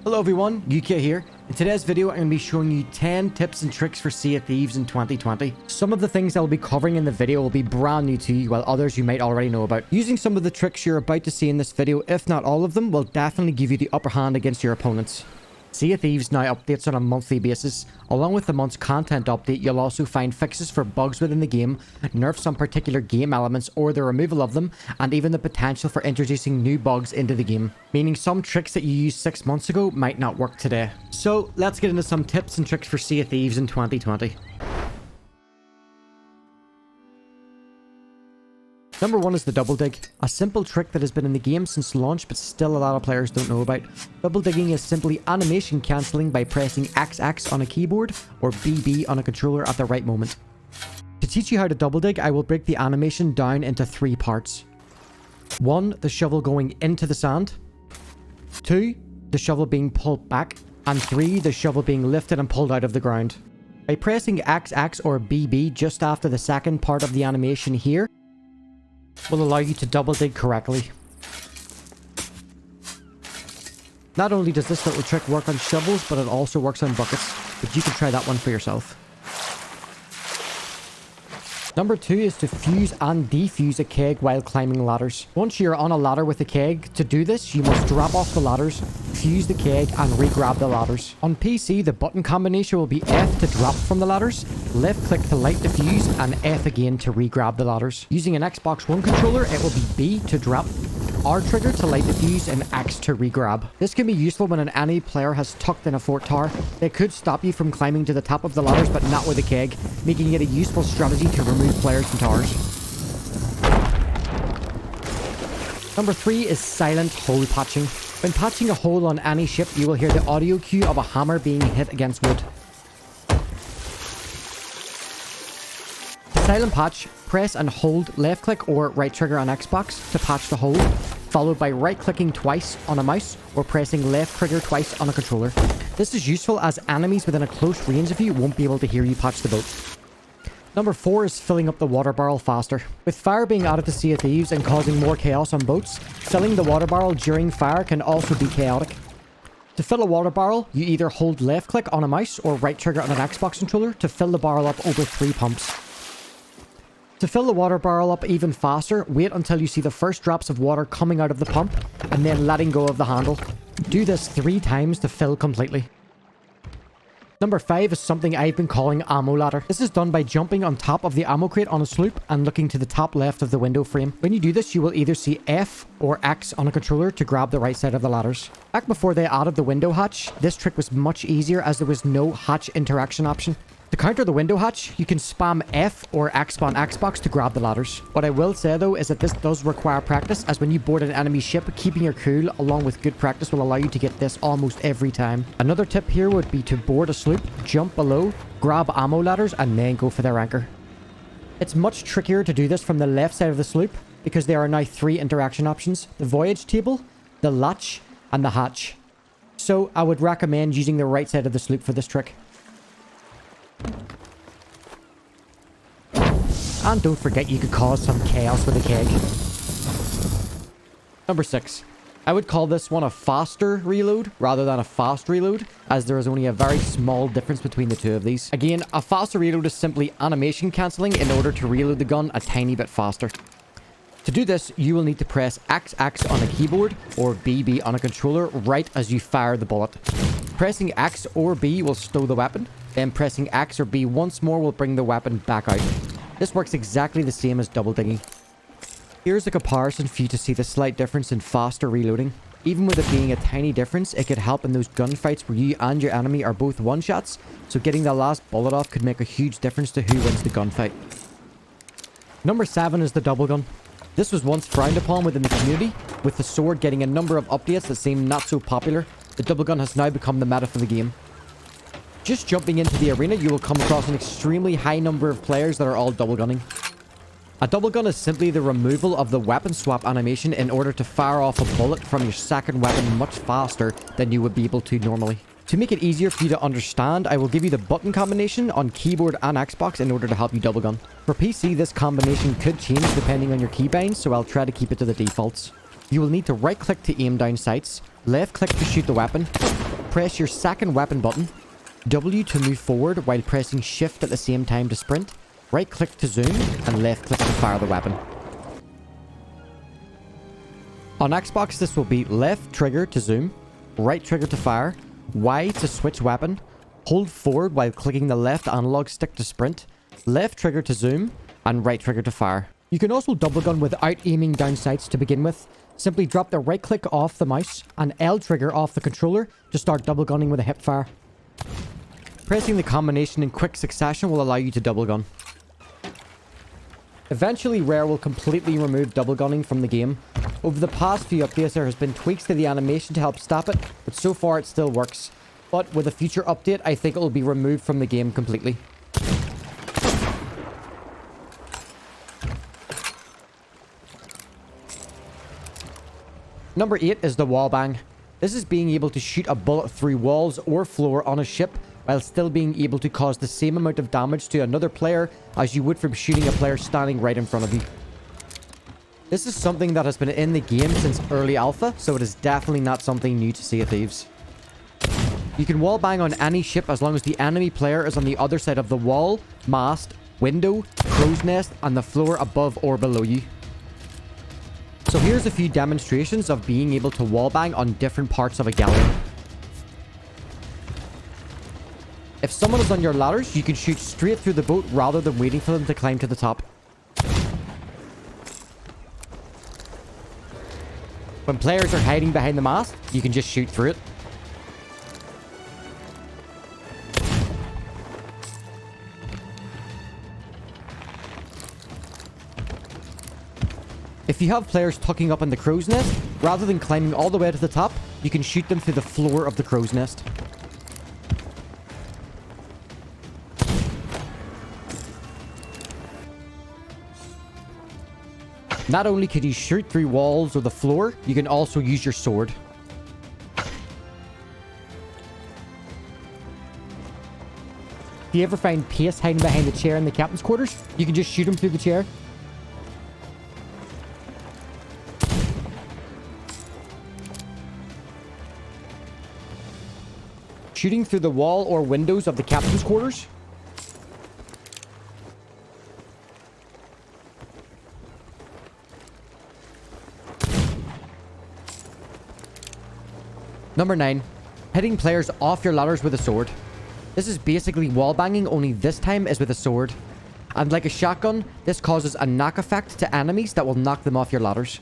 Hello everyone, UK here. In today's video, I'm going to be showing you 10 tips and tricks for Sea of Thieves in 2020. Some of the things I will be covering in the video will be brand new to you, while others you might already know about. Using some of the tricks you're about to see in this video, if not all of them, will definitely give you the upper hand against your opponents. Sea of Thieves now updates on a monthly basis. Along with the month's content update, you'll also find fixes for bugs within the game, nerfs on particular game elements or the removal of them, and even the potential for introducing new bugs into the game, meaning some tricks that you used 6 months ago might not work today. So let's get into some tips and tricks for Sea of Thieves in 2020. Number 1 is the double dig, a simple trick that has been in the game since launch but still a lot of players don't know about. Double digging is simply animation cancelling by pressing XX on a keyboard or BB on a controller at the right moment. To teach you how to double dig, I will break the animation down into 3 parts. 1. The shovel going into the sand. 2. The shovel being pulled back. And 3. The shovel being lifted and pulled out of the ground. By pressing XX or BB just after the second part of the animation here, will allow you to double dig correctly. Not only does this little trick work on shovels, but it also works on buckets, but you can try that one for yourself. Number 2 is to fuse and defuse a keg while climbing ladders. Once you're on a ladder with a keg, to do this, you must drop off the ladders, fuse the keg, and re-grab the ladders. On PC, the button combination will be F to drop from the ladders, left click to light the fuse, and F again to re-grab the ladders. Using an Xbox One controller, it will be B to drop, R trigger to light the fuse, and X to re-grab. This can be useful when an enemy player has tucked in a fort tower. They could stop you from climbing to the top of the ladders, but not with a keg, making it a useful strategy to remove players from towers. Number 3 is silent hole patching. When patching a hole on any ship, you will hear the audio cue of a hammer being hit against wood. To silent patch, press and hold left click or right trigger on Xbox to patch the hole, followed by right clicking twice on a mouse or pressing left trigger twice on a controller. This is useful as enemies within a close range of you won't be able to hear you patch the boat. Number 4 is filling up the water barrel faster. With fire being added to Sea of Thieves and causing more chaos on boats, filling the water barrel during fire can also be chaotic. To fill a water barrel, you either hold left click on a mouse or right trigger on an Xbox controller to fill the barrel up over 3 pumps. To fill the water barrel up even faster, wait until you see the first drops of water coming out of the pump and then letting go of the handle. Do this 3 times to fill completely. Number 5 is something I've been calling ammo ladder. This is done by jumping on top of the ammo crate on a sloop and looking to the top left of the window frame. When you do this, you will either see F or X on a controller to grab the right side of the ladders. Back before they added the window hatch, this trick was much easier as there was no hatch interaction option. To counter the window hatch, you can spam F or X on Xbox to grab the ladders. What I will say though is that this does require practice, as when you board an enemy ship, keeping your cool along with good practice will allow you to get this almost every time. Another tip here would be to board a sloop, jump below, grab ammo ladders, and then go for their anchor. It's much trickier to do this from the left side of the sloop, because there are now 3 interaction options: the voyage table, the latch, and the hatch. So I would recommend using the right side of the sloop for this trick. And don't forget you could cause some chaos with a keg. Number 6. I would call this one a faster reload rather than a fast reload, as there is only a very small difference between the two of these. Again, a faster reload is simply animation cancelling in order to reload the gun a tiny bit faster. To do this, you will need to press XX on a keyboard or BB on a controller right as you fire the bullet. Pressing X or B will stow the weapon, then pressing X or B once more will bring the weapon back out. This works exactly the same as double digging. Here's a comparison for you to see the slight difference in faster reloading. Even with it being a tiny difference, it could help in those gunfights where you and your enemy are both one-shots, so getting the last bullet off could make a huge difference to who wins the gunfight. Number 7 is the double gun. This was once frowned upon within the community, with the sword getting a number of updates that seem not so popular. The double gun has now become the meta for the game. Just jumping into the arena, you will come across an extremely high number of players that are all double gunning. A double gun is simply the removal of the weapon swap animation in order to fire off a bullet from your second weapon much faster than you would be able to normally. To make it easier for you to understand, I will give you the button combination on keyboard and Xbox in order to help you double gun. For PC, this combination could change depending on your keybinds, so I'll try to keep it to the defaults. You will need to right click to aim down sights, left click to shoot the weapon, Press your second weapon button, W to move forward while pressing shift at the same time to sprint, right click to zoom, and left click to fire the weapon. On Xbox, this will be left trigger to zoom, right trigger to fire, Y to switch weapon, hold forward while clicking the left analog stick to sprint, left trigger to zoom, and right trigger to fire. You can also double gun without aiming down sights to begin with. Simply drop the right click off the mouse and L trigger off the controller to start double gunning with a hip fire. Pressing the combination in quick succession will allow you to double gun. Eventually, Rare will completely remove double gunning from the game. Over the past few updates, there has been tweaks to the animation to help stop it, but so far it still works. But with a future update, I think it will be removed from the game completely. Number 8 is the wall bang. This is being able to shoot a bullet through walls or floor on a ship while still being able to cause the same amount of damage to another player as you would from shooting a player standing right in front of you. This is something that has been in the game since early alpha, so it is definitely not something new to Sea of Thieves. You can wallbang on any ship as long as the enemy player is on the other side of the wall, mast, window, crow's nest, and the floor above or below you. So here's a few demonstrations of being able to wallbang on different parts of a gallery. If someone is on your ladders, you can shoot straight through the boat rather than waiting for them to climb to the top. When players are hiding behind the mast, you can just shoot through it. If you have players tucking up in the crow's nest, rather than climbing all the way to the top, you can shoot them through the floor of the crow's nest. Not only could you shoot through walls or the floor, you can also use your sword. If you ever find Pace hiding behind the chair in the captain's quarters, you can just shoot him through the chair. Shooting through the wall or windows of the captain's quarters. Number 9. Hitting players off your ladders with a sword. This is basically wallbanging, only this time is with a sword. And like a shotgun, this causes a knock effect to enemies that will knock them off your ladders.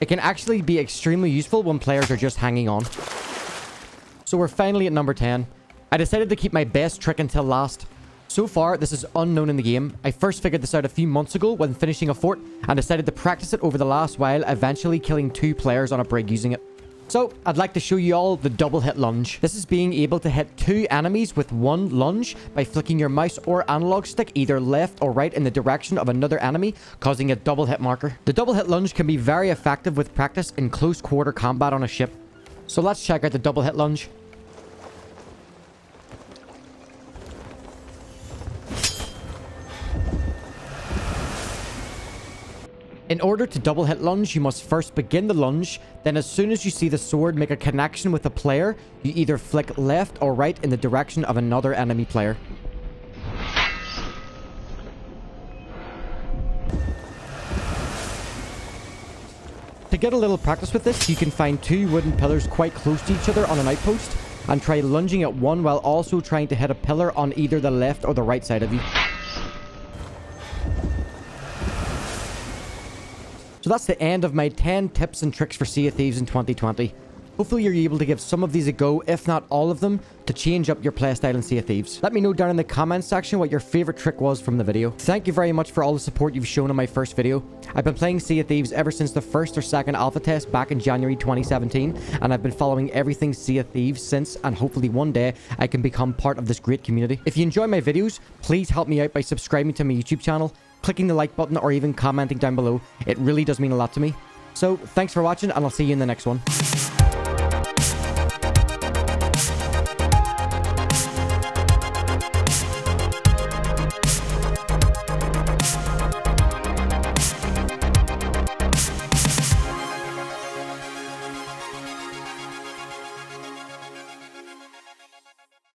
It can actually be extremely useful when players are just hanging on. So we're finally at number 10. I decided to keep my best trick until last. So far, this is unknown in the game. I first figured this out a few months ago when finishing a fort and decided to practice it over the last while, eventually killing 2 players on a brig using it. So, I'd like to show you all the double hit lunge. This is being able to hit 2 enemies with 1 lunge by flicking your mouse or analog stick either left or right in the direction of another enemy, causing a double hit marker. The double hit lunge can be very effective with practice in close quarter combat on a ship. So let's check out the double hit lunge. In order to double hit lunge, you must first begin the lunge, then as soon as you see the sword make a connection with a player, you either flick left or right in the direction of another enemy player. To get a little practice with this, you can find 2 wooden pillars quite close to each other on an outpost, and try lunging at one while also trying to hit a pillar on either the left or the right side of you. So that's the end of my 10 tips and tricks for Sea of Thieves in 2020. Hopefully you're able to give some of these a go, if not all of them, to change up your playstyle in Sea of Thieves. Let me know down in the comments section what your favorite trick was from the video. Thank you very much for all the support you've shown on my first video. I've been playing Sea of Thieves ever since the first or second alpha test back in January 2017, and I've been following everything Sea of Thieves since, and hopefully one day I can become part of this great community. If you enjoy my videos, please help me out by subscribing to my YouTube channel, clicking the like button, or even commenting down below. It really does mean a lot to me. So, thanks for watching, and I'll see you in the next one.